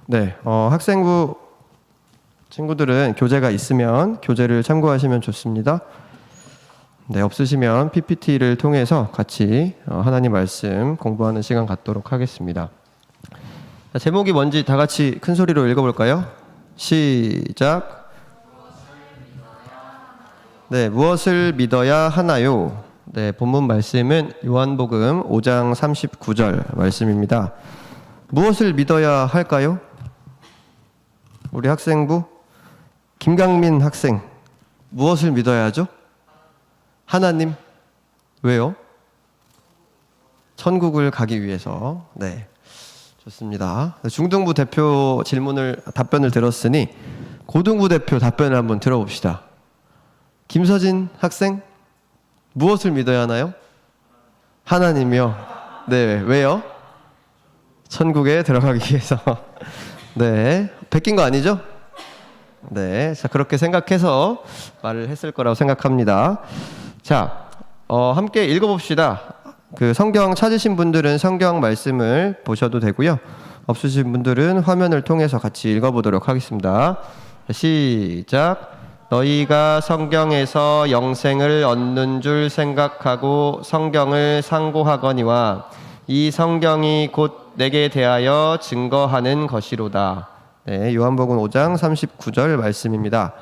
네, 학생부 친구들은 교재가 있으면 교재를 참고하시면 좋습니다. 네, 없으시면 PPT를 통해서 같이 하나님 말씀 공부하는 시간 갖도록 하겠습니다. 자, 제목이 뭔지 다 같이 큰 소리로 읽어볼까요? 시작. 네, 무엇을 믿어야 하나요? 네, 본문 말씀은 요한복음 5장 39절 말씀입니다. 무엇을 믿어야 할까요? 우리 학생부 김강민 학생, 무엇을 믿어야 하죠? 하나님. 왜요? 천국을 가기 위해서. 네, 좋습니다. 중등부 대표 답변을 들었으니 고등부 대표 답변을 한번 들어봅시다. 김서진 학생, 무엇을 믿어야 하나요? 하나님이요. 네, 왜요? 천국에 들어가기 위해서. 네, 베낀 거 아니죠? 네, 자, 그렇게 생각해서 말을 했을 거라고 생각합니다. 자, 함께 읽어봅시다. 그 성경 찾으신 분들은 성경 말씀을 보셔도 되고요. 없으신 분들은 화면을 통해서 같이 읽어보도록 하겠습니다. 시작. 너희가 성경에서 영생을 얻는 줄 생각하고 성경을 상고하거니와 이 성경이 곧 내게 대하여 증거하는 것이로다. 네, 요한복음 5장 39절 말씀입니다.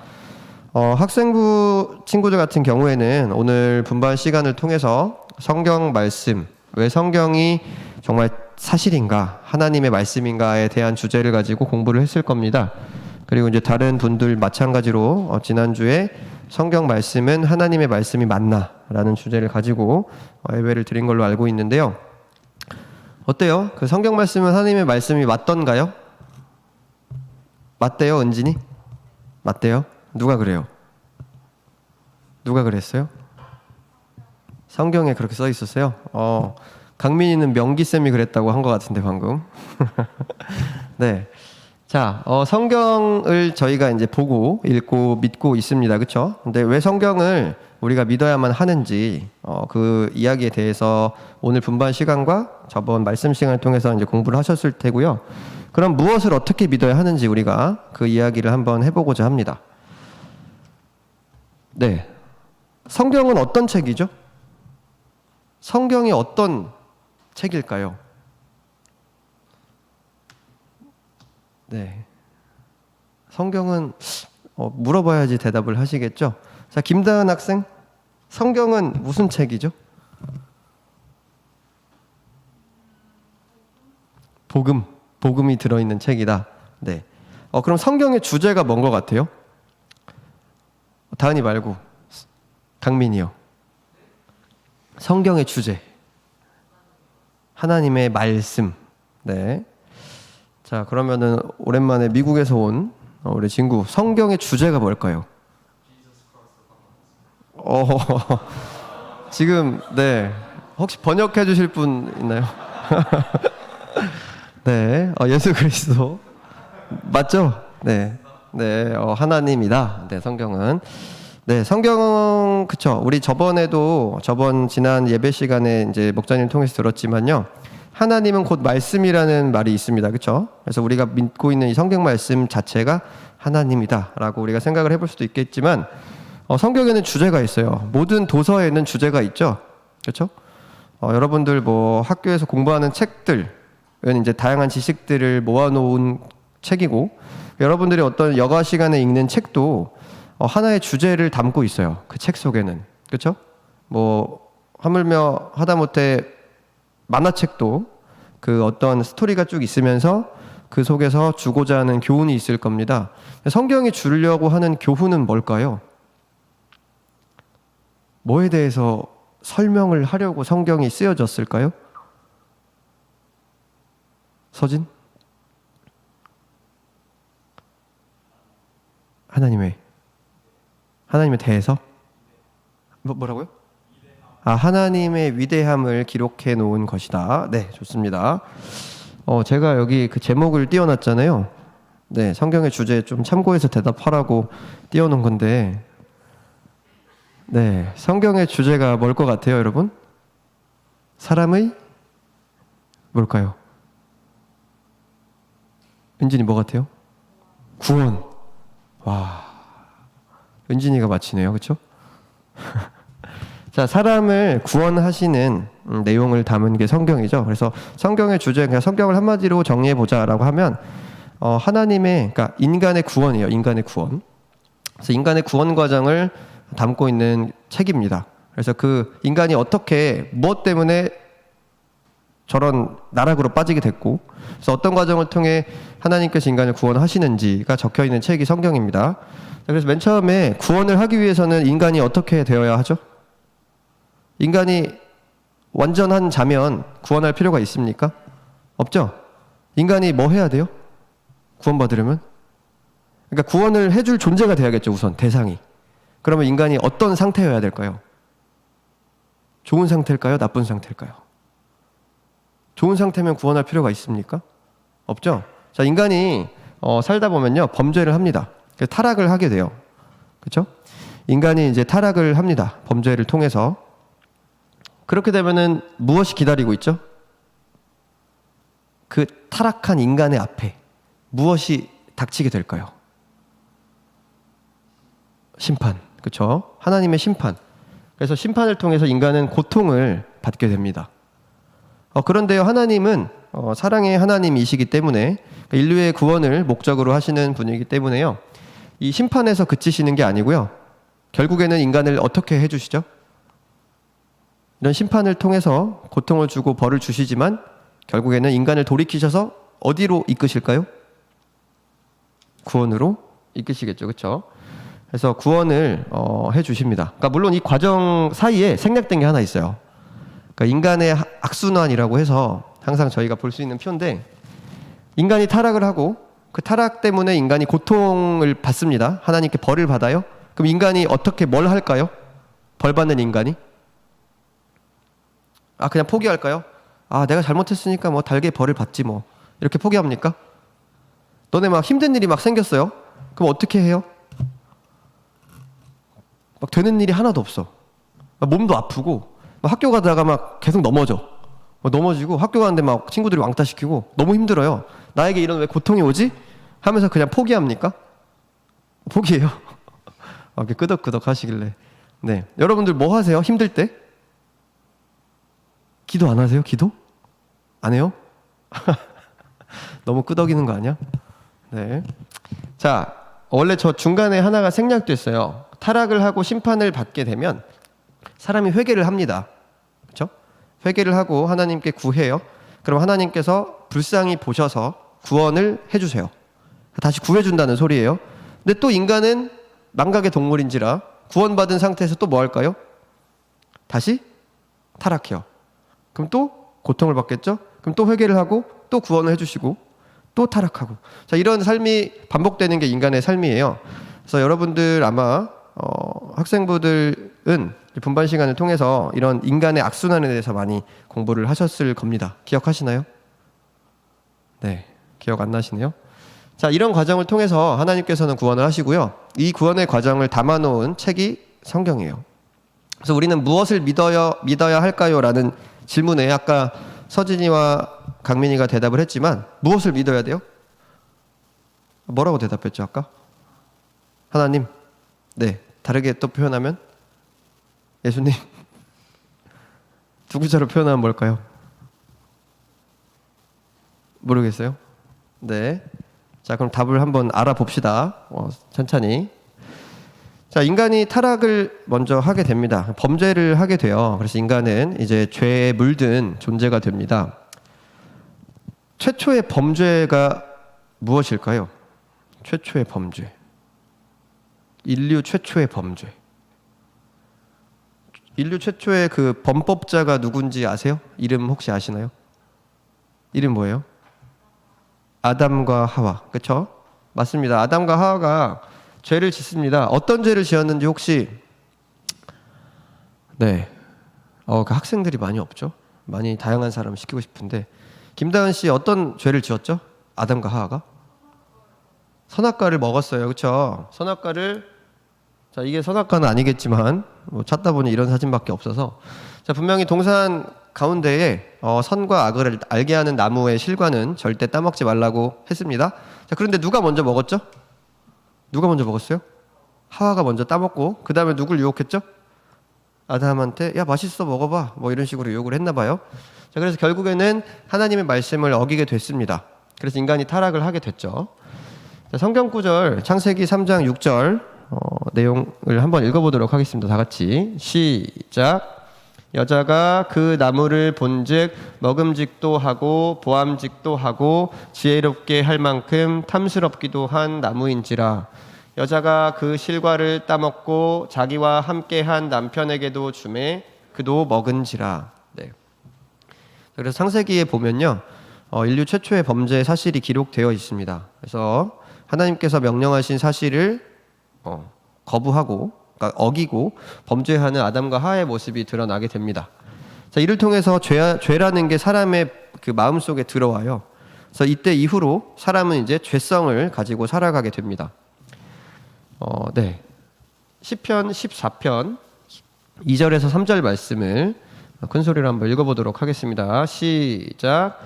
학생부 친구들 같은 경우에는 오늘 분반 시간을 통해서 성경 말씀, 왜 성경이 정말 사실인가, 하나님의 말씀인가에 대한 주제를 가지고 공부를 했을 겁니다. 그리고 이제 다른 분들 마찬가지로 지난주에 성경 말씀은 하나님의 말씀이 맞나? 라는 주제를 가지고 예배를 드린 걸로 알고 있는데요. 어때요? 그 성경 말씀은 하나님의 말씀이 맞던가요? 맞대요, 은진이? 맞대요? 누가 그래요? 누가 그랬어요? 성경에 그렇게 써 있었어요? 강민이는 명기쌤이 그랬다고 한 것 같은데 방금. 네. 자, 성경을 저희가 이제 보고 읽고 믿고 있습니다. 그렇죠? 근데 왜 성경을 우리가 믿어야만 하는지 그 이야기에 대해서 오늘 분반 시간과 저번 말씀 시간을 통해서 이제 공부를 하셨을 테고요. 그럼 무엇을 어떻게 믿어야 하는지 우리가 그 이야기를 한번 해보고자 합니다. 네. 성경은 어떤 책이죠? 성경이 어떤 책일까요? 네. 성경은 물어봐야지 대답을 하시겠죠? 자, 김다은 학생, 성경은 무슨 책이죠? 복음이 들어있는 책이다. 네. 그럼 성경의 주제가 뭔 것 같아요? 다은이 말고 강민이요. 성경의 주제. 하나님의 말씀. 네. 자, 그러면은 오랜만에 미국에서 온 우리 친구, 성경의 주제가 뭘까요? 지금 네, 혹시 번역해 주실 분 있나요? 네, 예수 그리스도 맞죠? 네, 네, 하나님이다. 네, 성경은. 네, 성경은 그쵸. 우리 지난 예배 시간에 이제 목사님 통해서 들었지만요. 하나님은 곧 말씀이라는 말이 있습니다. 그렇죠? 그래서 우리가 믿고 있는 이 성경 말씀 자체가 하나님이다라고 우리가 생각을 해볼 수도 있겠지만 성경에는 주제가 있어요. 모든 도서에는 주제가 있죠. 그렇죠? 여러분들 뭐 학교에서 공부하는 책들은 이제 다양한 지식들을 모아놓은 책이고 여러분들이 어떤 여가 시간에 읽는 책도 하나의 주제를 담고 있어요. 그 책 속에는. 그렇죠? 뭐 하물며 하다못해 만화책도 그 어떤 스토리가 쭉 있으면서 그 속에서 주고자 하는 교훈이 있을 겁니다. 성경이 주려고 하는 교훈은 뭘까요? 뭐에 대해서 설명을 하려고 성경이 쓰여졌을까요? 서진? 하나님에 대해서? 뭐라고요? 하나님의 위대함을 기록해 놓은 것이다. 네, 좋습니다. 제가 여기 그 제목을 띄워놨잖아요. 네, 성경의 주제 좀 참고해서 대답하라고 띄워놓은 건데, 네, 성경의 주제가 뭘 것 같아요, 여러분? 사람의 뭘까요? 은진이 뭐 같아요? 구원. 와, 은진이가 맞히네요. 그렇죠? 자, 사람을 구원하시는 내용을 담은 게 성경이죠. 그래서 성경의 주제, 그냥 성경을 한마디로 정리해 보자라고 하면 하나님의, 그러니까 인간의 구원이에요. 인간의 구원. 그래서 인간의 구원 과정을 담고 있는 책입니다. 그래서 그 인간이 어떻게 무엇 때문에 저런 나락으로 빠지게 됐고, 그래서 어떤 과정을 통해 하나님께서 인간을 구원하시는지가 적혀 있는 책이 성경입니다. 그래서 맨 처음에 구원을 하기 위해서는 인간이 어떻게 되어야 하죠? 인간이 완전한 자면 구원할 필요가 있습니까? 없죠? 인간이 뭐 해야 돼요? 구원받으려면? 그러니까 구원을 해줄 존재가 돼야겠죠, 우선 대상이. 그러면 인간이 어떤 상태여야 될까요? 좋은 상태일까요? 나쁜 상태일까요? 좋은 상태면 구원할 필요가 있습니까? 없죠? 자, 인간이 살다 보면요, 범죄를 합니다. 타락을 하게 돼요. 그렇죠? 인간이 이제 타락을 합니다. 범죄를 통해서. 그렇게 되면은 무엇이 기다리고 있죠? 그 타락한 인간의 앞에 무엇이 닥치게 될까요? 심판. 그렇죠? 하나님의 심판. 그래서 심판을 통해서 인간은 고통을 받게 됩니다. 그런데요, 하나님은 사랑의 하나님이시기 때문에, 인류의 구원을 목적으로 하시는 분이기 때문에요, 이 심판에서 그치시는 게 아니고요, 결국에는 인간을 어떻게 해주시죠? 이런 심판을 통해서 고통을 주고 벌을 주시지만 결국에는 인간을 돌이키셔서 어디로 이끄실까요? 구원으로 이끄시겠죠. 그렇죠? 그래서 구원을 해주십니다. 그러니까 물론 이 과정 사이에 생략된 게 하나 있어요. 그러니까 인간의 악순환이라고 해서 항상 저희가 볼 수 있는 표인데, 인간이 타락을 하고 그 타락 때문에 인간이 고통을 받습니다. 하나님께 벌을 받아요. 그럼 인간이 어떻게 뭘 할까요? 벌 받는 인간이? 그냥 포기할까요? 내가 잘못했으니까 뭐 달게 벌을 받지 뭐. 이렇게 포기합니까? 너네 막 힘든 일이 막 생겼어요. 그럼 어떻게 해요? 막 되는 일이 하나도 없어. 몸도 아프고, 막 학교 가다가 막 계속 넘어져. 넘어지고 학교 가는데 막 친구들이 왕따 시키고 너무 힘들어요. 나에게 이런 왜 고통이 오지? 하면서 그냥 포기합니까? 포기해요. 이렇게 끄덕끄덕 하시길래. 네. 여러분들 뭐 하세요? 힘들 때? 기도 안 하세요? 기도? 안 해요? 너무 끄덕이는 거 아니야? 네. 자, 원래 저 중간에 하나가 생략됐어요. 타락을 하고 심판을 받게 되면 사람이 회개를 합니다. 그렇죠? 회개를 하고 하나님께 구해요. 그럼 하나님께서 불쌍히 보셔서 구원을 해주세요. 다시 구해준다는 소리예요. 근데 또 인간은 망각의 동물인지라 구원받은 상태에서 또 뭐 할까요? 다시 타락해요. 그럼 또 고통을 받겠죠? 그럼 또 회개를 하고 또 구원을 해주시고 또 타락하고. 자, 이런 삶이 반복되는 게 인간의 삶이에요. 그래서 여러분들 아마 학생부들은 분반 시간을 통해서 이런 인간의 악순환에 대해서 많이 공부를 하셨을 겁니다. 기억하시나요? 네, 기억 안 나시네요. 자, 이런 과정을 통해서 하나님께서는 구원을 하시고요, 이 구원의 과정을 담아놓은 책이 성경이에요. 그래서 우리는 무엇을 믿어야 할까요? 라는 질문에 아까 서진이와 강민이가 대답을 했지만, 무엇을 믿어야 돼요? 뭐라고 대답했죠 아까? 하나님. 네, 다르게 또 표현하면 예수님. 두 글자로 표현하면 뭘까요? 모르겠어요? 네. 자, 그럼 답을 한번 알아봅시다. 천천히. 자, 인간이 타락을 먼저 하게 됩니다. 범죄를 하게 돼요. 그래서 인간은 이제 죄에 물든 존재가 됩니다. 최초의 범죄가 무엇일까요? 최초의 범죄. 인류 최초의 범죄. 인류 최초의 그 범법자가 누군지 아세요? 이름 혹시 아시나요? 이름 뭐예요? 아담과 하와. 그렇죠? 맞습니다. 아담과 하와가 죄를 짓습니다. 어떤 죄를 지었는지 혹시? 네. 그 학생들이 많이 없죠? 많이 다양한 사람을 시키고 싶은데, 김다은 씨 어떤 죄를 지었죠? 아담과 하와가? 선악과를 먹었어요. 그렇죠? 선악과를, 자, 이게 선악과는 아니겠지만 뭐 찾다 보니 이런 사진밖에 없어서, 자, 분명히 동산 가운데에 선과 악을 알게 하는 나무의 실과는 절대 따먹지 말라고 했습니다. 자, 그런데 누가 먼저 먹었죠? 누가 먼저 먹었어요? 하와가 먼저 따먹고 그 다음에 누굴 유혹했죠? 아담한테 야 맛있어 먹어봐 뭐 이런 식으로 유혹을 했나 봐요. 자, 그래서 결국에는 하나님의 말씀을 어기게 됐습니다. 그래서 인간이 타락을 하게 됐죠. 자, 성경 구절 창세기 3장 6절 내용을 한번 읽어보도록 하겠습니다. 다 같이 시작. 여자가 그 나무를 본즉 먹음직도 하고 보암직도 하고 지혜롭게 할 만큼 탐스럽기도 한 나무인지라. 여자가 그 실과를 따먹고 자기와 함께한 남편에게도 주매 그도 먹은지라. 네. 그래서 창세기에 보면요, 인류 최초의 범죄 사실이 기록되어 있습니다. 그래서 하나님께서 명령하신 사실을 거부하고, 그러니까 어기고 범죄하는 아담과 하와의 모습이 드러나게 됩니다. 자, 이를 통해서 죄라는 게 사람의 그 마음 속에 들어와요. 그래서 이때 이후로 사람은 이제 죄성을 가지고 살아가게 됩니다. 네. 시편 14편 2절에서 3절 말씀을 큰 소리로 한번 읽어보도록 하겠습니다. 시작.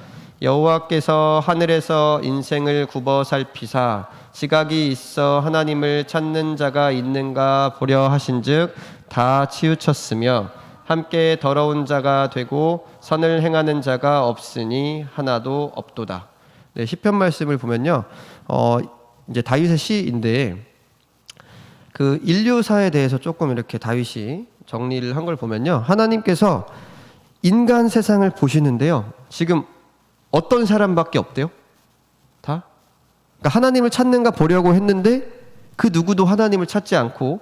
여호와께서 하늘에서 인생을 굽어 살피사 지각이 있어 하나님을 찾는 자가 있는가 보려 하신즉 다 치우쳤으며 함께 더러운 자가 되고 선을 행하는 자가 없으니 하나도 없도다. 네, 시편 말씀을 보면요, 이제 다윗의 시인데 그 인류사에 대해서 조금 이렇게 다윗이 정리를 한 걸 보면요, 하나님께서 인간 세상을 보시는데요, 지금 어떤 사람밖에 없대요? 다? 그러니까 하나님을 찾는가 보려고 했는데 그 누구도 하나님을 찾지 않고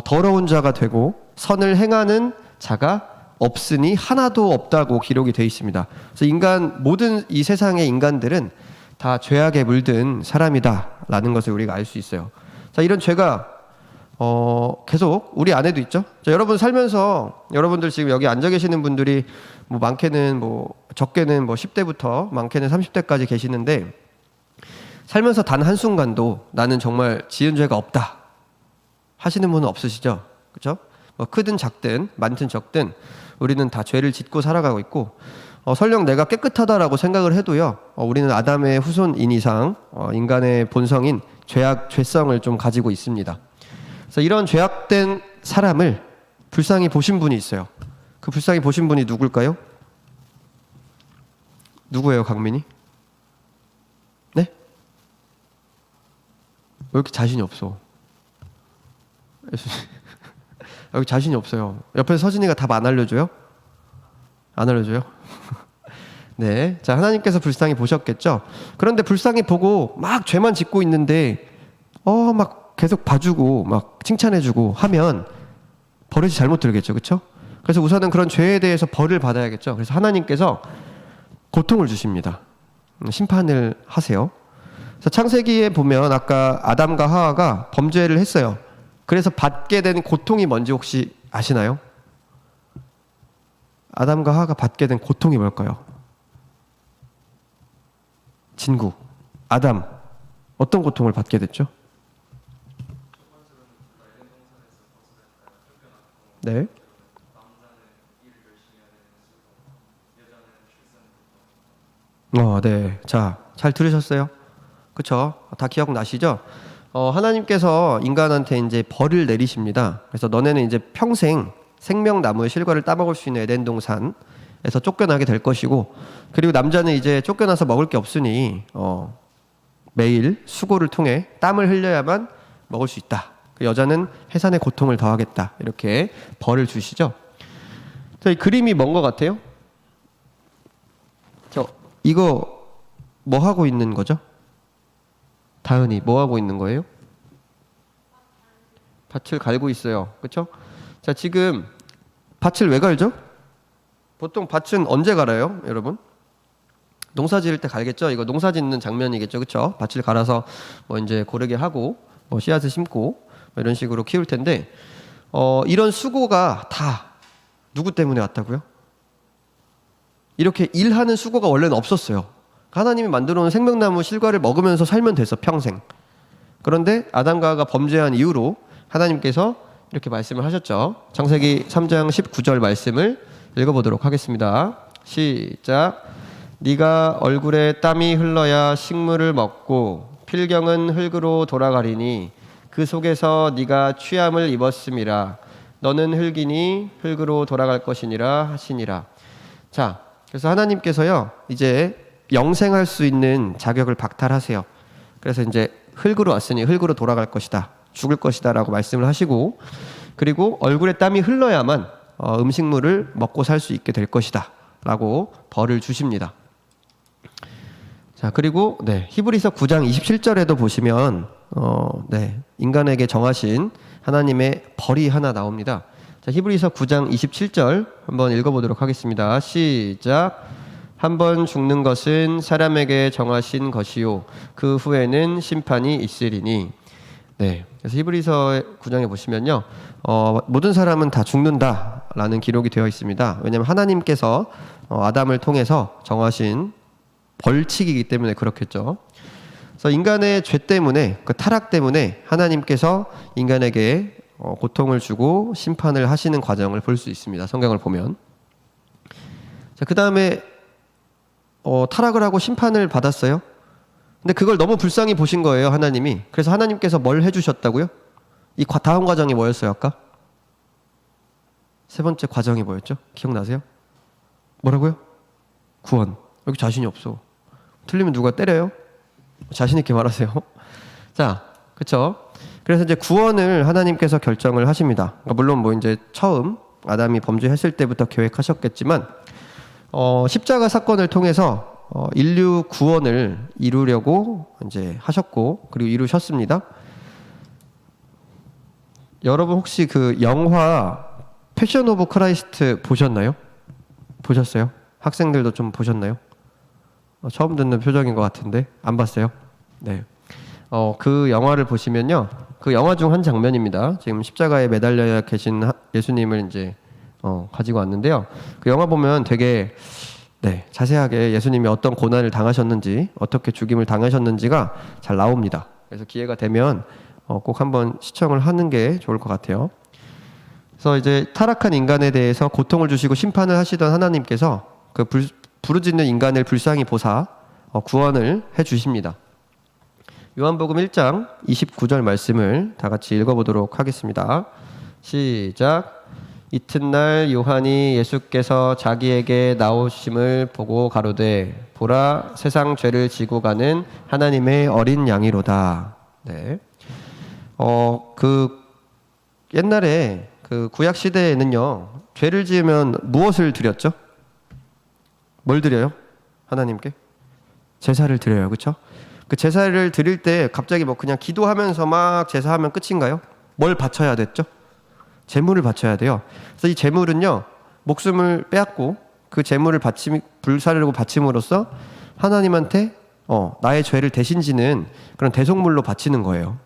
더러운 자가 되고 선을 행하는 자가 없으니 하나도 없다고 기록이 되어 있습니다. 그래서 모든 이 세상의 인간들은 다 죄악에 물든 사람이다라는 것을 우리가 알 수 있어요. 자, 이런 죄가 계속 우리 안에도 있죠. 자, 여러분 살면서 여러분들 지금 여기 앉아 계시는 분들이 뭐 많게는 적게는 10대부터 많게는 30대까지 계시는데 살면서 단 한순간도 나는 정말 지은 죄가 없다 하시는 분은 없으시죠? 그렇죠? 뭐 크든 작든 많든 적든 우리는 다 죄를 짓고 살아가고 있고 설령 내가 깨끗하다라고 생각을 해도요, 우리는 아담의 후손인 이상 인간의 본성인 죄성을 좀 가지고 있습니다. 그래서 이런 죄악된 사람을 불쌍히 보신 분이 있어요. 그 불쌍히 보신 분이 누굴까요? 누구예요, 강민이? 네? 왜 이렇게 자신이 없어? 여기 자신이 없어요. 옆에 서진이가 답 안 알려줘요? 안 알려줘요? 네. 자, 하나님께서 불쌍히 보셨겠죠? 그런데 불쌍히 보고 막 죄만 짓고 있는데, 막 계속 봐주고, 막 칭찬해주고 하면 버릇이 잘못 들겠죠. 그쵸? 그래서 우선은 그런 죄에 대해서 벌을 받아야겠죠. 그래서 하나님께서 고통을 주십니다. 심판을 하세요. 그래서 창세기에 보면 아까 아담과 하와가 범죄를 했어요. 그래서 받게 된 고통이 뭔지 혹시 아시나요? 아담과 하와가 받게 된 고통이 뭘까요? 진구, 아담, 어떤 고통을 받게 됐죠? 네. 네. 자, 잘 들으셨어요? 그쵸? 다 기억나시죠? 하나님께서 인간한테 이제 벌을 내리십니다. 그래서 너네는 이제 평생 생명나무의 실과를 따먹을 수 있는 에덴 동산에서 쫓겨나게 될 것이고, 그리고 남자는 이제 쫓겨나서 먹을 게 없으니 매일 수고를 통해 땀을 흘려야만 먹을 수 있다. 그 여자는 해산의 고통을 더하겠다. 이렇게 벌을 주시죠. 자, 이 그림이 뭔 것 같아요? 이거 뭐 하고 있는 거죠? 다은이 뭐 하고 있는 거예요? 밭을 갈고 있어요. 그렇죠? 자, 지금 밭을 왜 갈죠? 보통 밭은 언제 갈아요, 여러분? 농사 지을 때 갈겠죠? 이거 농사 짓는 장면이겠죠, 그렇죠? 밭을 갈아서 뭐 이제 고르게 하고 씨앗을 심고 뭐 이런 식으로 키울 텐데, 이런 수고가 다 누구 때문에 왔다고요? 이렇게 일하는 수고가 원래는 없었어요. 하나님이 만들어 놓은 생명나무 실과를 먹으면서 살면 됐어, 평생. 그런데 아담과 하와가 범죄한 이후로 하나님께서 이렇게 말씀을 하셨죠. 창세기 3장 19절 말씀을 읽어보도록 하겠습니다. 시작. 네가 얼굴에 땀이 흘러야 식물을 먹고 필경은 흙으로 돌아가리니 그 속에서 네가 취함을 입었음이라. 너는 흙이니 흙으로 돌아갈 것이니라 하시니라. 자, 그래서 하나님께서요 이제 영생할 수 있는 자격을 박탈하세요. 그래서 이제 흙으로 왔으니 흙으로 돌아갈 것이다, 죽을 것이다 라고 말씀을 하시고, 그리고 얼굴에 땀이 흘러야만 음식물을 먹고 살 수 있게 될 것이다 라고 벌을 주십니다. 자, 그리고 히브리서 9장 27절에도 보시면 인간에게 정하신 하나님의 벌이 하나 나옵니다. 자, 히브리서 9장 27절 한번 읽어보도록 하겠습니다. 시작. 한번 죽는 것은 사람에게 정하신 것이요 그 후에는 심판이 있으리니. 그래서 히브리서 9장에 보시면요, 모든 사람은 다 죽는다라는 기록이 되어 있습니다. 왜냐하면 하나님께서 아담을 통해서 정하신 벌칙이기 때문에 그렇겠죠. 그래서 인간의 죄 때문에, 그 타락 때문에 하나님께서 인간에게 고통을 주고 심판을 하시는 과정을 볼 수 있습니다. 성경을 보면. 자, 그 다음에 타락을 하고 심판을 받았어요. 근데 그걸 너무 불쌍히 보신 거예요, 하나님이. 그래서 하나님께서 뭘 해주셨다고요? 이 다음 과정이 뭐였어요, 아까? 세 번째 과정이 뭐였죠? 기억나세요? 뭐라고요? 구원. 여기 자신이 없어. 틀리면 누가 때려요? 자신 있게 말하세요. 자, 그쵸? 그래서 이제 구원을 하나님께서 결정을 하십니다. 그러니까 물론 뭐 이제 처음 아담이 범죄했을 때부터 계획하셨겠지만, 십자가 사건을 통해서 인류 구원을 이루려고 이제 하셨고, 그리고 이루셨습니다. 여러분 혹시 그 영화 패션 오브 크라이스트 보셨나요? 보셨어요? 학생들도 좀 보셨나요? 처음 듣는 표정인 것 같은데 안 봤어요? 네. 그 영화를 보시면요, 그 영화 중 한 장면입니다. 지금 십자가에 매달려 계신 예수님을 이제 가지고 왔는데요. 그 영화 보면 되게 자세하게 예수님이 어떤 고난을 당하셨는지, 어떻게 죽임을 당하셨는지가 잘 나옵니다. 그래서 기회가 되면 꼭 한번 시청을 하는 게 좋을 것 같아요. 그래서 이제 타락한 인간에 대해서 고통을 주시고 심판을 하시던 하나님께서 그 부르짖는 인간을 불쌍히 보사 구원을 해 주십니다. 요한복음 1장 29절 말씀을 다 같이 읽어보도록 하겠습니다. 시작. 이튿날 요한이 예수께서 자기에게 나오심을 보고 가로되 보라 세상 죄를 지고 가는 하나님의 어린 양이로다. 그 옛날에 그 구약 시대에는요, 죄를 지으면 무엇을 드렸죠? 뭘 드려요? 하나님께? 제사를 드려요. 그렇죠? 그 제사를 드릴 때 갑자기 뭐 그냥 기도하면서 막 제사하면 끝인가요? 뭘 바쳐야 됐죠? 제물을 바쳐야 돼요. 그래서 이 제물은요, 목숨을 빼앗고 그 제물을 불사르고 바침으로써 하나님한테 나의 죄를 대신 지는 그런 대속물로 바치는 거예요.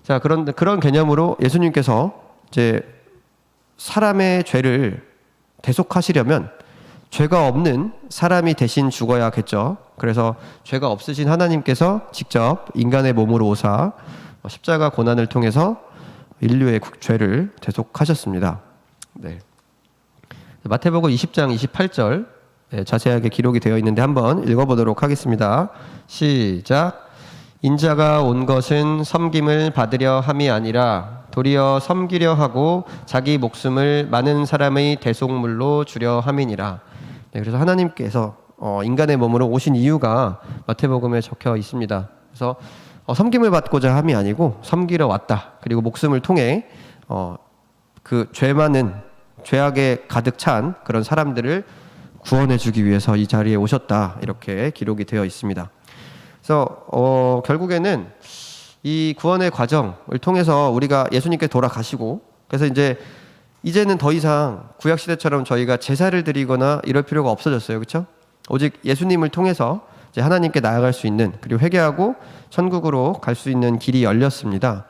자, 그런 개념으로 예수님께서 이제 사람의 죄를 대속하시려면 죄가 없는 사람이 대신 죽어야겠죠. 그래서 죄가 없으신 하나님께서 직접 인간의 몸으로 오사 십자가 고난을 통해서 인류의 죄를 대속하셨습니다. 마태복음 20장 28절 자세하게 기록이 되어 있는데 한번 읽어보도록 하겠습니다. 시작. 인자가 온 것은 섬김을 받으려 함이 아니라 도리어 섬기려 하고 자기 목숨을 많은 사람의 대속물로 주려 함이니라. 그래서 하나님께서 인간의 몸으로 오신 이유가 마태복음에 적혀 있습니다. 그래서 섬김을 받고자 함이 아니고 섬기러 왔다. 그리고 목숨을 통해 그 죄 많은, 죄악에 가득 찬 그런 사람들을 구원해 주기 위해서 이 자리에 오셨다. 이렇게 기록이 되어 있습니다. 그래서 결국에는 이 구원의 과정을 통해서 우리가 예수님께 돌아가시고, 그래서 이제는 더 이상 구약 시대처럼 저희가 제사를 드리거나 이럴 필요가 없어졌어요. 그렇죠? 오직 예수님을 통해서 이제 하나님께 나아갈 수 있는, 그리고 회개하고 천국으로 갈 수 있는 길이 열렸습니다.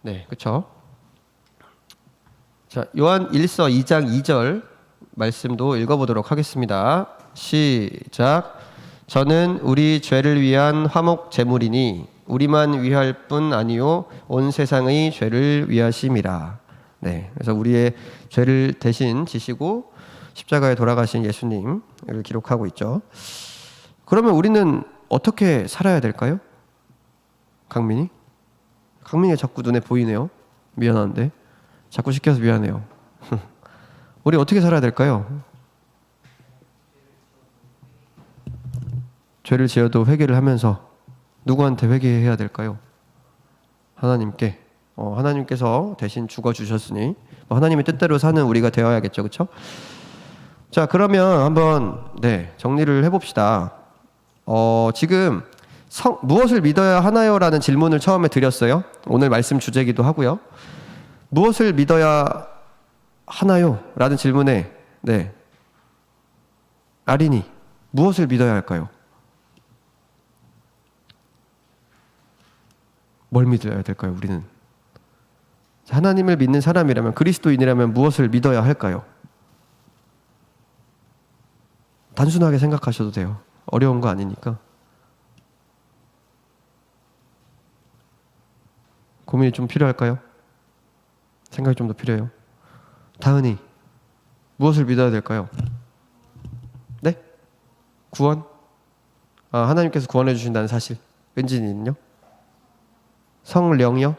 그렇죠? 자, 요한 1서 2장 2절 말씀도 읽어보도록 하겠습니다. 시작. 저는 우리 죄를 위한 화목 제물이니 우리만 위할 뿐 아니요 온 세상의 죄를 위하심이라. 그래서 우리의 죄를 대신 지시고 십자가에 돌아가신 예수님을 기록하고 있죠. 그러면 우리는 어떻게 살아야 될까요? 강민이 자꾸 눈에 보이네요. 미안한데 자꾸 시켜서 미안해요. 우리 어떻게 살아야 될까요? 죄를 지어도 회개를 하면서 누구한테 회개해야 될까요? 하나님께. 하나님께서 대신 죽어주셨으니 하나님의 뜻대로 사는 우리가 되어야겠죠. 그렇죠? 자, 그러면 한번 정리를 해봅시다. 지금 무엇을 믿어야 하나요? 라는 질문을 처음에 드렸어요. 오늘 말씀 주제이기도 하고요. 무엇을 믿어야 하나요? 라는 질문에 아린이 무엇을 믿어야 할까요? 뭘 믿어야 될까요? 우리는 하나님을 믿는 사람이라면, 그리스도인이라면 무엇을 믿어야 할까요? 단순하게 생각하셔도 돼요. 어려운 거 아니니까. 고민이 좀 필요할까요? 생각이 좀 더 필요해요. 다은이 무엇을 믿어야 될까요? 네? 구원? 하나님께서 구원해 주신다는 사실. 은진이는요? 성령이요?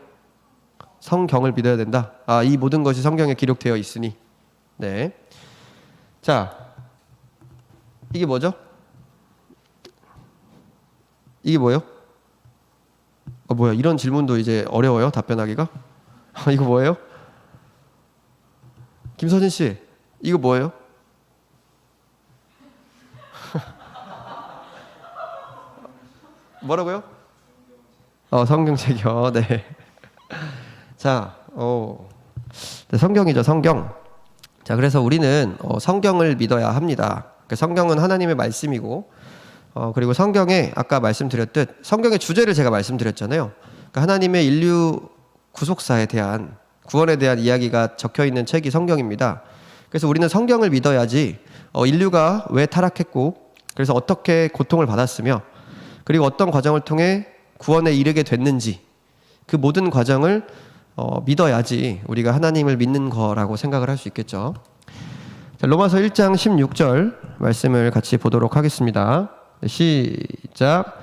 성경을 믿어야 된다. 이 모든 것이 성경에 기록되어 있으니. 네. 자, 이게 뭐죠? 이게 뭐예요? 뭐야? 이런 질문도 이제 어려워요? 답변하기가? 이거 뭐예요? 김서진 씨, 이거 뭐예요? 뭐라고요? 성경책이요. 네. 자, 성경이죠, 성경. 자, 그래서 우리는 성경을 믿어야 합니다. 성경은 하나님의 말씀이고, 그리고 성경에 아까 말씀드렸듯 성경의 주제를 제가 말씀드렸잖아요. 그러니까 하나님의 인류 구속사에 대한, 구원에 대한 이야기가 적혀 있는 책이 성경입니다. 그래서 우리는 성경을 믿어야지 인류가 왜 타락했고, 그래서 어떻게 고통을 받았으며, 그리고 어떤 과정을 통해 구원에 이르게 됐는지, 그 모든 과정을 믿어야지 우리가 하나님을 믿는 거라고 생각을 할 수 있겠죠. 자, 로마서 1장 16절 말씀을 같이 보도록 하겠습니다. 시작.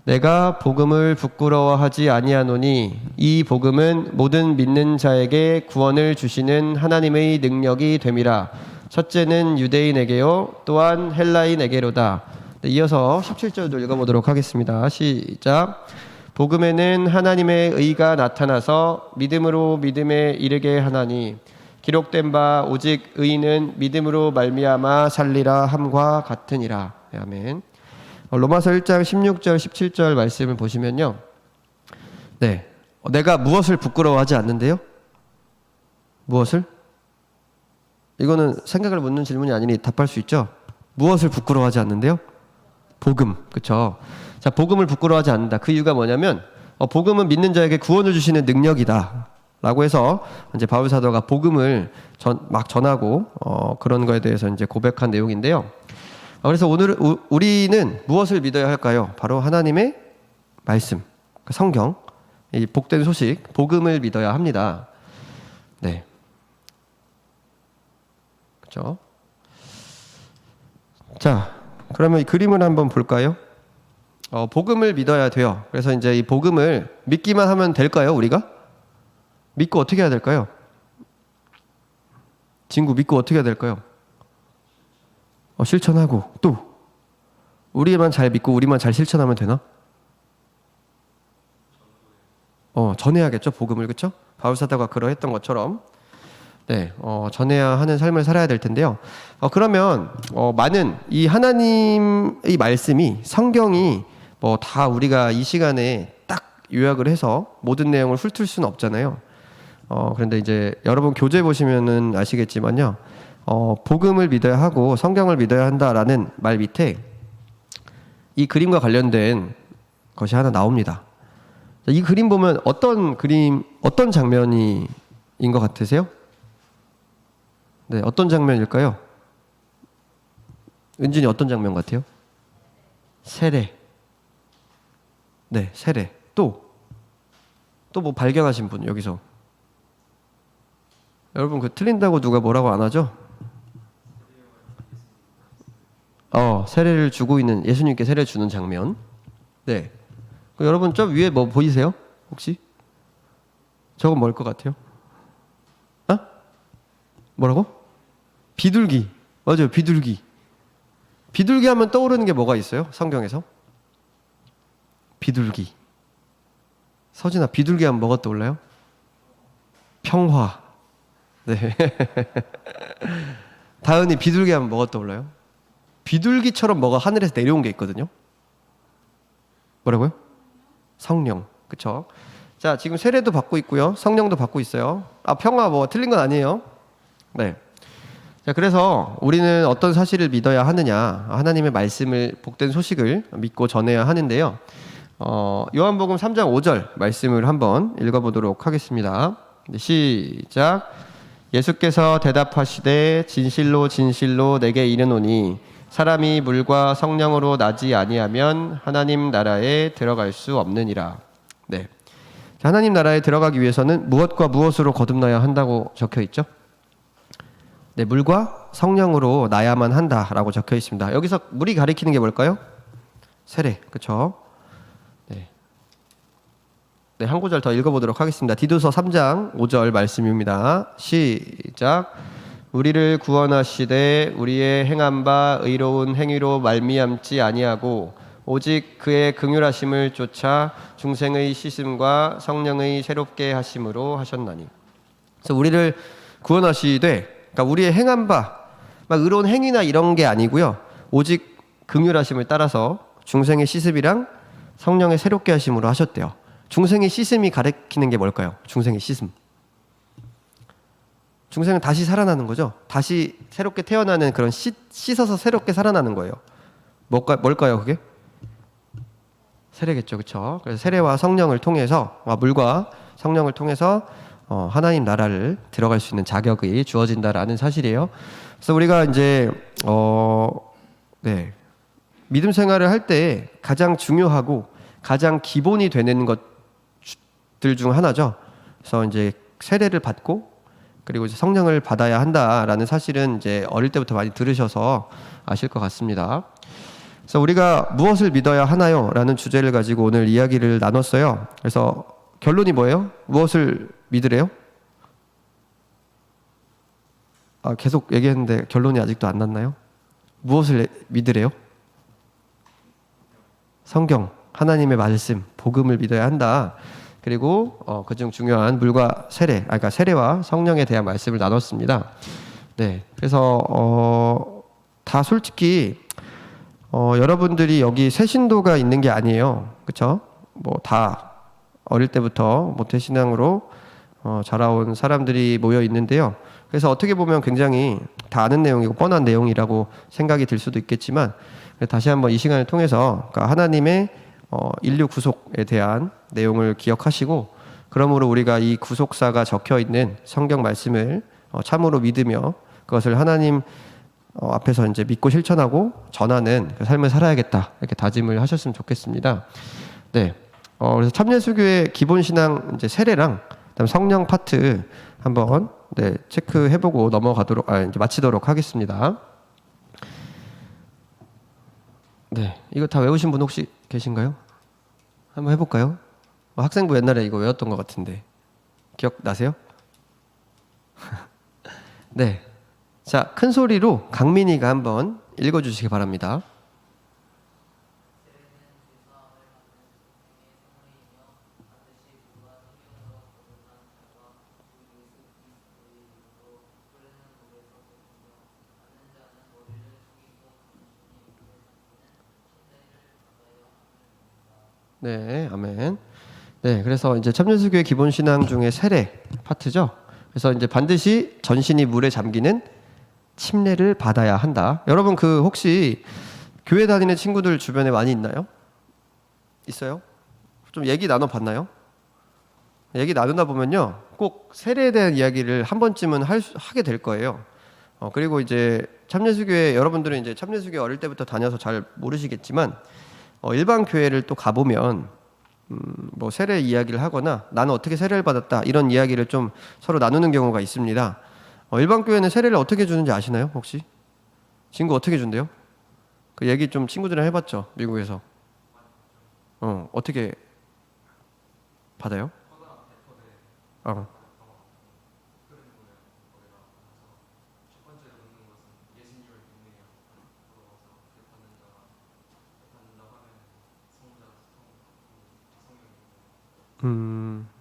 내가 복음을 부끄러워하지 아니하노니 이 복음은 모든 믿는 자에게 구원을 주시는 하나님의 능력이 됨이라. 첫째는 유대인에게요 또한 헬라인에게로다. 이어서 17절도 읽어보도록 하겠습니다. 시작. 복음에는 하나님의 의가 나타나서 믿음으로 믿음에 이르게 하나니 기록된 바 오직 의인은 믿음으로 말미암아 살리라 함과 같으니라. 아멘. 로마서 1장 16절 17절 말씀을 보시면요, 내가 무엇을 부끄러워하지 않는데요? 무엇을? 이거는 생각을 묻는 질문이 아니니 답할 수 있죠. 무엇을 부끄러워하지 않는데요? 복음. 그렇죠? 자, 복음을 부끄러워하지 않는다. 그 이유가 뭐냐면 복음은 믿는 자에게 구원을 주시는 능력이다 라고 해서 이제 바울 사도가 복음을 막 전하고 그런 거에 대해서 이제 고백한 내용인데요. 그래서 오늘 우리는 무엇을 믿어야 할까요? 바로 하나님의 말씀, 성경, 이 복된 소식, 복음을 믿어야 합니다. 네, 그렇죠? 자, 그러면 이 그림을 한번 볼까요? 복음을 믿어야 돼요. 그래서 이제 이 복음을 믿기만 하면 될까요, 우리가? 믿고 어떻게 해야 될까요? 친구, 믿고 어떻게 해야 될까요? 실천하고, 또 우리만 잘 믿고 우리만 잘 실천하면 되나? 전해야겠죠, 복음을. 그렇죠? 바울 사도가 그러했던 것처럼 전해야 하는 삶을 살아야 될 텐데요. 그러면 많은 이 하나님의 말씀이, 성경이 다 우리가 이 시간에 딱 요약을 해서 모든 내용을 훑을 수는 없잖아요. 그런데 이제 여러분 교재 보시면은 아시겠지만요, 복음을 믿어야 하고 성경을 믿어야 한다라는 말 밑에 이 그림과 관련된 것이 하나 나옵니다. 이 그림 보면 어떤 장면인 것 같으세요? 네, 어떤 장면일까요? 은진이 어떤 장면 같아요? 세례. 네, 세례. 또 뭐 발견하신 분 여기서? 여러분, 그 틀린다고 누가 뭐라고 안 하죠? 세례를 주고 있는 예수님께 세례 주는 장면. 네. 여러분 저 위에 뭐 보이세요? 혹시? 저건 뭘 것 같아요? 뭐라고? 비둘기. 맞아요. 비둘기. 비둘기 하면 떠오르는 게 뭐가 있어요? 성경에서? 비둘기. 서진아, 비둘기 하면 뭐가 떠올라요? 평화. 네. 다은이, 비둘기 하면 뭐가 떠올라요? 비둘기처럼 뭐가 하늘에서 내려온 게 있거든요. 뭐라고요? 성령. 그쵸? 자, 지금 세례도 받고 있고요. 성령도 받고 있어요. 평화 뭐 틀린 건 아니에요. 네. 자, 그래서 우리는 어떤 사실을 믿어야 하느냐? 하나님의 말씀을, 복된 소식을 믿고 전해야 하는데요. 요한복음 3장 5절 말씀을 한번 읽어보도록 하겠습니다. 시작. 예수께서 대답하시되 진실로 진실로 내게 이르노니 사람이 물과 성령으로 나지 아니하면 하나님 나라에 들어갈 수 없느니라. 네. 하나님 나라에 들어가기 위해서는 무엇과 무엇으로 거듭나야 한다고 적혀 있죠? 네, 물과 성령으로 나야만 한다라고 적혀 있습니다. 여기서 물이 가리키는 게 뭘까요? 세례, 그렇죠? 네, 한 구절 더 읽어보도록 하겠습니다. 디도서 3장 5절 말씀입니다. 시작. 우리를 구원하시되 우리의 행한 바 의로운 행위로 말미암지 아니하고 오직 그의 긍휼하심을 쫓아 중생의 씻음과 성령의 새롭게 하심으로 하셨나니. 그래서 우리를 구원하시되, 그러니까 우리의 행한 바, 막 의로운 행위나 이런 게 아니고요. 오직 긍휼하심을 따라서 중생의 씻음이랑 성령의 새롭게 하심으로 하셨대요. 중생의 씻음이 가리키는 게 뭘까요? 중생의 씻음. 중생은 다시 살아나는 거죠. 다시 새롭게 태어나는 그런 씻어서 새롭게 살아나는 거예요. 뭘까요, 그게? 세례겠죠, 그렇죠? 그래서 세례와 성령을 통해서, 물과 성령을 통해서 하나님 나라를 들어갈 수 있는 자격이 주어진다라는 사실이에요. 그래서 우리가 이제 믿음 생활을 할 때 가장 중요하고 가장 기본이 되는 것들 중 하나죠. 그래서 이제 세례를 받고 그리고 이제 성령을 받아야 한다라는 사실은 이제 어릴 때부터 많이 들으셔서 아실 것 같습니다. 그래서 우리가 무엇을 믿어야 하나요? 라는 주제를 가지고 오늘 이야기를 나눴어요. 그래서 결론이 뭐예요? 무엇을 믿으래요? 계속 얘기했는데 결론이 아직도 안 났나요? 무엇을 믿으래요? 성경, 하나님의 말씀, 복음을 믿어야 한다. 그리고 그중 중요한 물과 세례, 그러니까 세례와 성령에 대한 말씀을 나눴습니다. 네, 그래서 다 솔직히 여러분들이 여기 새신도가 있는 게 아니에요. 그렇죠? 뭐 다 어릴 때부터 모태신앙으로 자라온 사람들이 모여 있는데요. 그래서 어떻게 보면 굉장히 다 아는 내용이고 뻔한 내용이라고 생각이 들 수도 있겠지만 다시 한번 이 시간을 통해서 그러니까 하나님의 인류 구속에 대한 내용을 기억하시고 그러므로 우리가 이 구속사가 적혀 있는 성경 말씀을 참으로 믿으며 그것을 하나님 앞에서 이제 믿고 실천하고 전하는 그 삶을 살아야겠다 이렇게 다짐을 하셨으면 좋겠습니다. 네, 그래서 참예수교의 기본 신앙 이제 세례랑 그다음 성령 파트 한번 체크해보고 넘어가도록 이제 마치도록 하겠습니다. 네, 이거 다 외우신 분 혹시 계신가요? 한번 해볼까요? 학생부 옛날에 이거 외웠던 것 같은데 기억나세요? 네. 자, 큰 소리로 강민이가 한번 읽어주시기 바랍니다. 네, 아멘. 네, 그래서 이제 참전수교의 기본 신앙 중에 세례 파트죠. 그래서 이제 반드시 전신이 물에 잠기는 침례를 받아야 한다. 여러분 혹시 교회 다니는 친구들 주변에 많이 있나요? 있어요? 좀 얘기 나눠봤나요? 얘기 나누다 보면요, 꼭 세례에 대한 이야기를 한 번쯤은 하게 될 거예요. 그리고 이제 참예수교회 여러분들은 이제 참예수교회 어릴 때부터 다녀서 잘 모르시겠지만 일반 교회를 또 가보면 뭐 세례 이야기를 하거나 나는 어떻게 세례를 받았다 이런 이야기를 좀 서로 나누는 경우가 있습니다. 일반 교회는 세례를 어떻게 주는지 아시나요? 혹시? 친구 어떻게 준대요? 그 얘기 좀 친구들이랑 해봤죠, 미국에서. 어떻게 받아요? 어.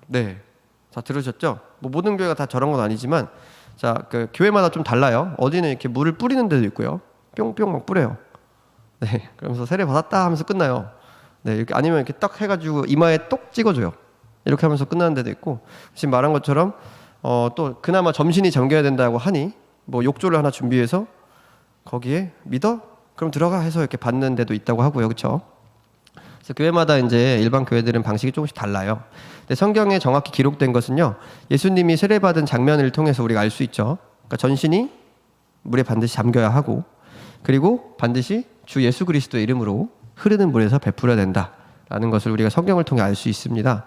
네. 자, 들으셨죠? 뭐 모든 교회가 다 저런 건 아니지만, 자, 그 교회마다 좀 달라요. 어디는 이렇게 물을 뿌리는 데도 있고요. 뿅뿅 막 뿌려요. 네. 그러면서 세례 받았다 하면서 끝나요. 네. 이렇게 아니면 이렇게 딱 해가지고 이마에 똑 찍어줘요. 이렇게 하면서 끝나는 데도 있고, 지금 말한 것처럼 또 그나마 점신이 잠겨야 된다고 하니 뭐 욕조를 하나 준비해서 거기에 믿어? 그럼 들어가 해서 이렇게 받는 데도 있다고 하고요. 그렇죠? 그래서 교회마다 이제 일반 교회들은 방식이 조금씩 달라요. 근데 성경에 정확히 기록된 것은요, 예수님이 세례받은 장면을 통해서 우리가 알 수 있죠. 그러니까 전신이 물에 반드시 잠겨야 하고, 그리고 반드시 주 예수 그리스도의 이름으로 흐르는 물에서 베풀어야 된다라는 것을 우리가 성경을 통해 알 수 있습니다.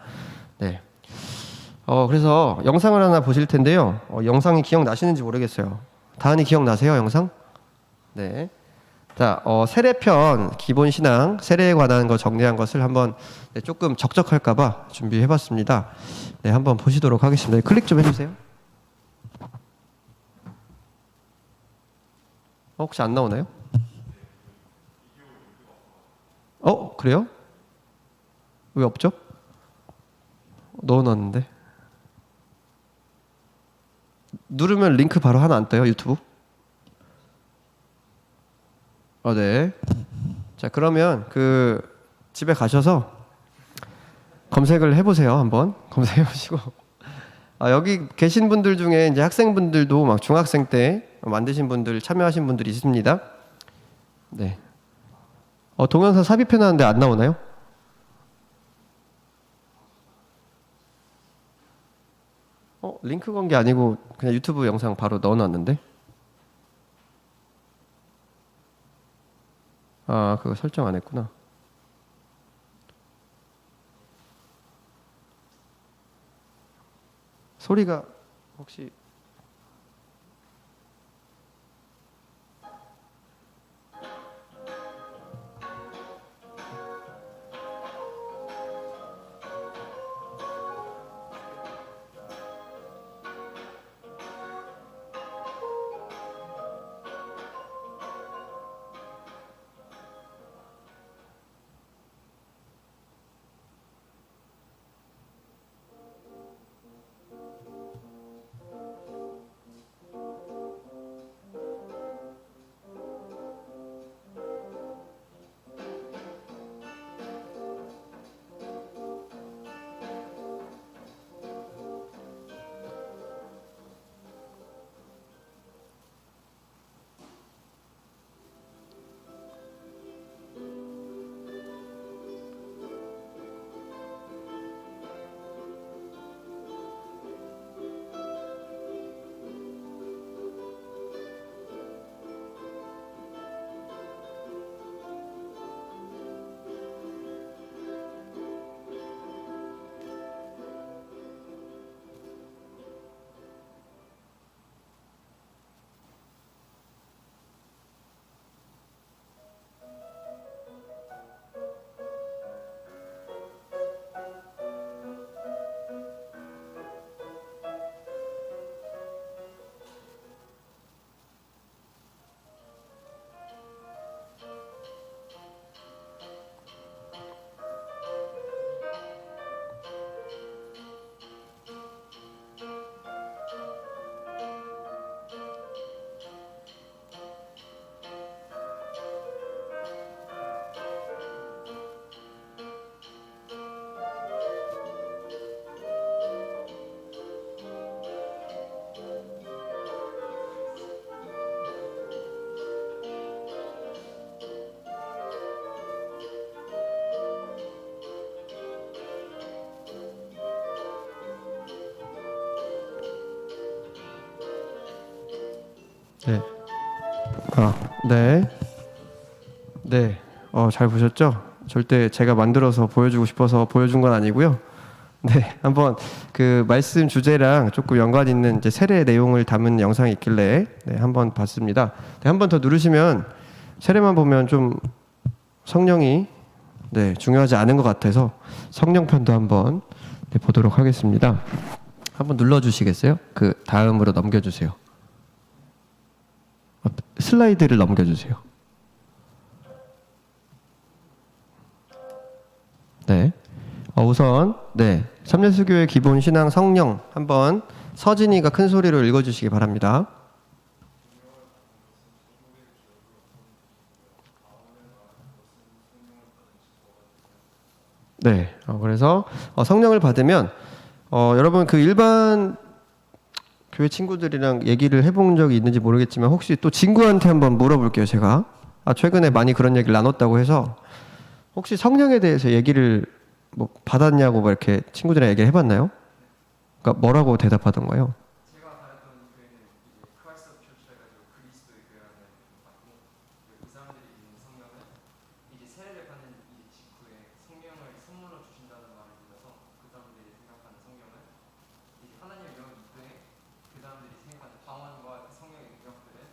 네. 그래서 영상을 하나 보실 텐데요. 영상이 기억나시는지 모르겠어요. 다은이 기억나세요, 영상? 네. 자, 세례편, 기본 신앙, 세례에 관한 거 정리한 것을 한번 조금 적적할까봐 준비해봤습니다. 네, 한번 보시도록 하겠습니다. 클릭 좀 해주세요. 혹시 안 나오나요? 그래요? 왜 없죠? 넣어놨는데. 누르면 링크 바로 하나 안 떠요, 유튜브? 네. 자, 그러면 그 집에 가셔서 검색을 해보세요. 한번 검색해보시고. 여기 계신 분들 중에 이제 학생분들도 막 중학생 때 만드신 분들, 참여하신 분들이 있습니다. 네. 동영상 삽입해놨는데 안 나오나요? 링크 건 게 아니고 그냥 유튜브 영상 바로 넣어놨는데. 그거 설정 안 했구나. 소리가 혹시 네. 네. 네. 잘 보셨죠? 절대 제가 만들어서 보여주고 싶어서 보여준 건 아니고요. 네. 한번 그 말씀 주제랑 조금 연관 있는 이제 세례 내용을 담은 영상이 있길래 한번 봤습니다. 네, 한번 더 누르시면 세례만 보면 좀 성령이 네, 중요하지 않은 것 같아서 성령편도 한번 네, 보도록 하겠습니다. 한번 눌러주시겠어요? 그 다음으로 넘겨주세요. 슬라이드를 넘겨주세요. 네. 우선 네, 삼예수교의 기본 신앙 성령 한번 서진이가 큰 소리로 읽어주시기 바랍니다. 네. 그래서 성령을 받으면 여러분 그 일반 교회 친구들이랑 얘기를 해본 적이 있는지 모르겠지만 혹시 또 친구한테 한번 물어볼게요. 제가 최근에 많이 그런 얘기를 나눴다고 해서 혹시 성령에 대해서 얘기를 뭐 받았냐고 뭐 이렇게 친구들이랑 얘기를 해봤나요? 그러니까 뭐라고 대답하던가요? 제가 다녔던 교회는 이제 크라이스트 처치 해가지고 그리스도의 교회라는 받고 그 사람들이 믿는 성령은 이제 세례를 받는 이 직후에 성령을 선물로 주신다는 말을 들어서 그 사람들이 생각하는 성령은 이제 하나님의 영 이후에 그 사람들이 생각하는 방언과 성령의 능력들은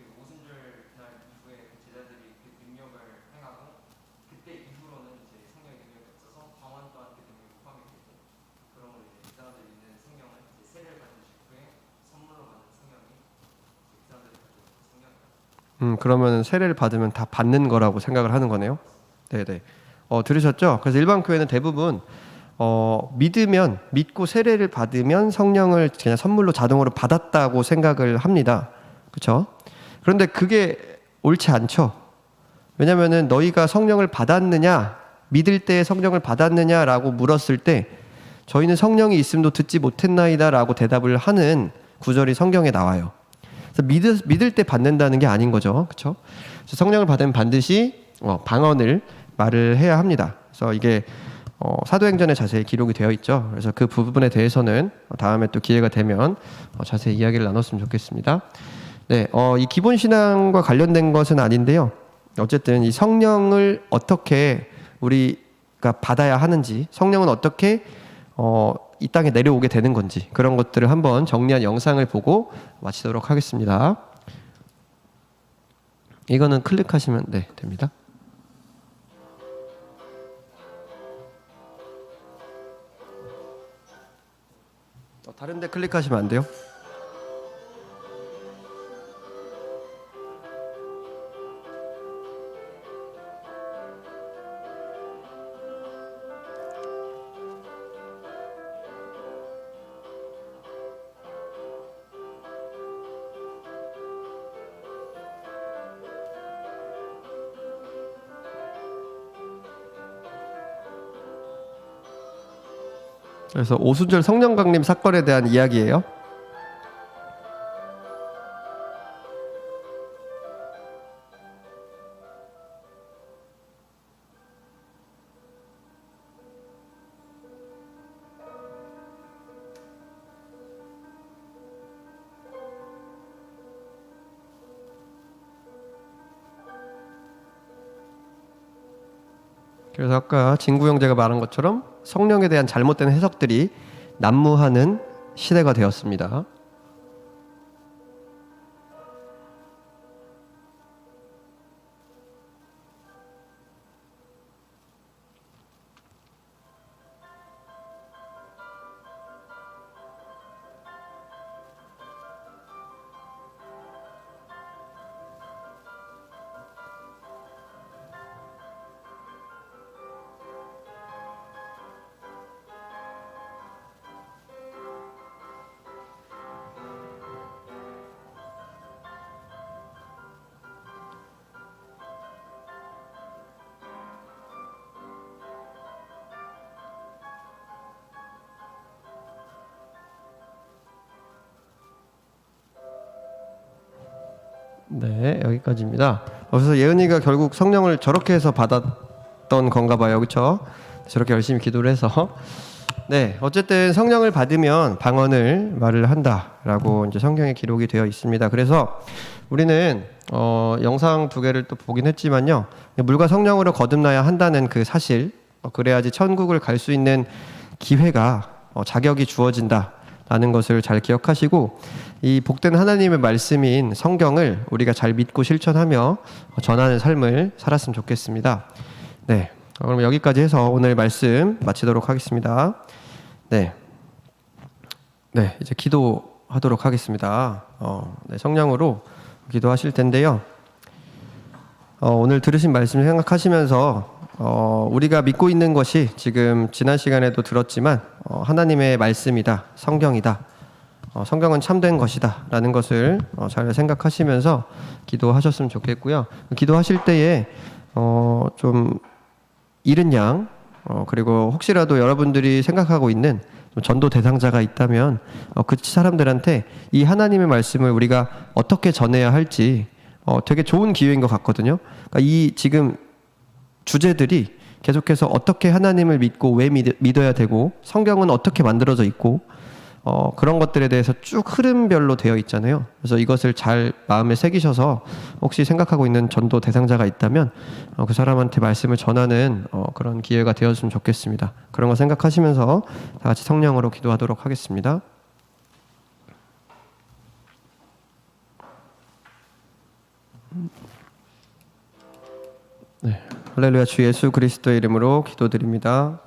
그 오순절 날 이후에 그 제자들이 그 능력을 행하고 그때 이후로는 이제 성령의 능력이 없어서 방언 또한 그 능력이 포함이 되고 그러므로 이제 그 사람들이 있는 성령은 이제 세례를 받는 직후에 선물로 받는 성령이 그 사람들이 가지고 있는 성령이다. 그러면 세례를 받으면 다 받는 거라고 생각을 하는 거네요. 네네. 들으셨죠? 그래서 일반 교회는 대부분 믿고 세례를 받으면 성령을 그냥 선물로 자동으로 받았다고 생각을 합니다. 그렇죠? 그런데 그게 옳지 않죠. 왜냐하면은 너희가 성령을 받았느냐, 믿을 때 성령을 받았느냐라고 물었을 때 저희는 성령이 있음도 듣지 못했나이다라고 대답을 하는 구절이 성경에 나와요. 그래서 믿을 때 받는다는 게 아닌 거죠, 그렇죠? 그래서 성령을 받으면 반드시 방언을 말을 해야 합니다. 그래서 이게 사도행전에 자세히 기록이 되어 있죠. 그래서 그 부분에 대해서는 다음에 또 기회가 되면 자세히 이야기를 나눴으면 좋겠습니다. 네, 이 기본 신앙과 관련된 것은 아닌데요. 어쨌든 이 성령을 어떻게 우리가 받아야 하는지, 성령은 어떻게 이 땅에 내려오게 되는 건지 그런 것들을 한번 정리한 영상을 보고 마치도록 하겠습니다. 이거는 클릭하시면 네, 됩니다. 다른 데 클릭하시면 안 돼요? 그래서 오순절 성령 강림 사건에 대한 이야기예요. 그래서 아까 진구 형제가 말한 것처럼 성령에 대한 잘못된 해석들이 난무하는 시대가 되었습니다. 네, 여기까지입니다. 그래서 예은이가 결국 성령을 저렇게 해서 받았던 건가 봐요. 그렇죠? 저렇게 열심히 기도를 해서. 네, 어쨌든 성령을 받으면 방언을 말을 한다라고 이제 성경에 기록이 되어 있습니다. 그래서 우리는 영상 2개를 또 보긴 했지만요. 물과 성령으로 거듭나야 한다는 그 사실, 그래야지 천국을 갈 수 있는 기회가 자격이 주어진다. 있다라는 것을 잘 기억하시고 이 복된 하나님의 말씀인 성경을 우리가 잘 믿고 실천하며 전하는 삶을 살았으면 좋겠습니다. 네, 그럼 여기까지 해서 오늘 말씀 마치도록 하겠습니다. 네, 이제 기도하도록 하겠습니다. 네, 성령으로 기도하실 텐데요. 오늘 들으신 말씀 생각하시면서 우리가 믿고 있는 것이 지금 지난 시간에도 들었지만 하나님의 말씀이다, 성경이다, 성경은 참된 것이다 라는 것을 잘 생각하시면서 기도하셨으면 좋겠고요. 기도하실 때에 좀 이른 양 그리고 혹시라도 여러분들이 생각하고 있는 전도 대상자가 있다면 그 사람들한테 이 하나님의 말씀을 우리가 어떻게 전해야 할지 되게 좋은 기회인 것 같거든요. 그러니까 이 지금 주제들이 계속해서 어떻게 하나님을 믿고 왜 믿어야 되고 성경은 어떻게 만들어져 있고 그런 것들에 대해서 쭉 흐름별로 되어 있잖아요. 그래서 이것을 잘 마음에 새기셔서 혹시 생각하고 있는 전도 대상자가 있다면 그 사람한테 말씀을 전하는 그런 기회가 되었으면 좋겠습니다. 그런 거 생각하시면서 다 같이 성령으로 기도하도록 하겠습니다. 네, 할렐루야. 주 예수 그리스도의 이름으로 기도드립니다.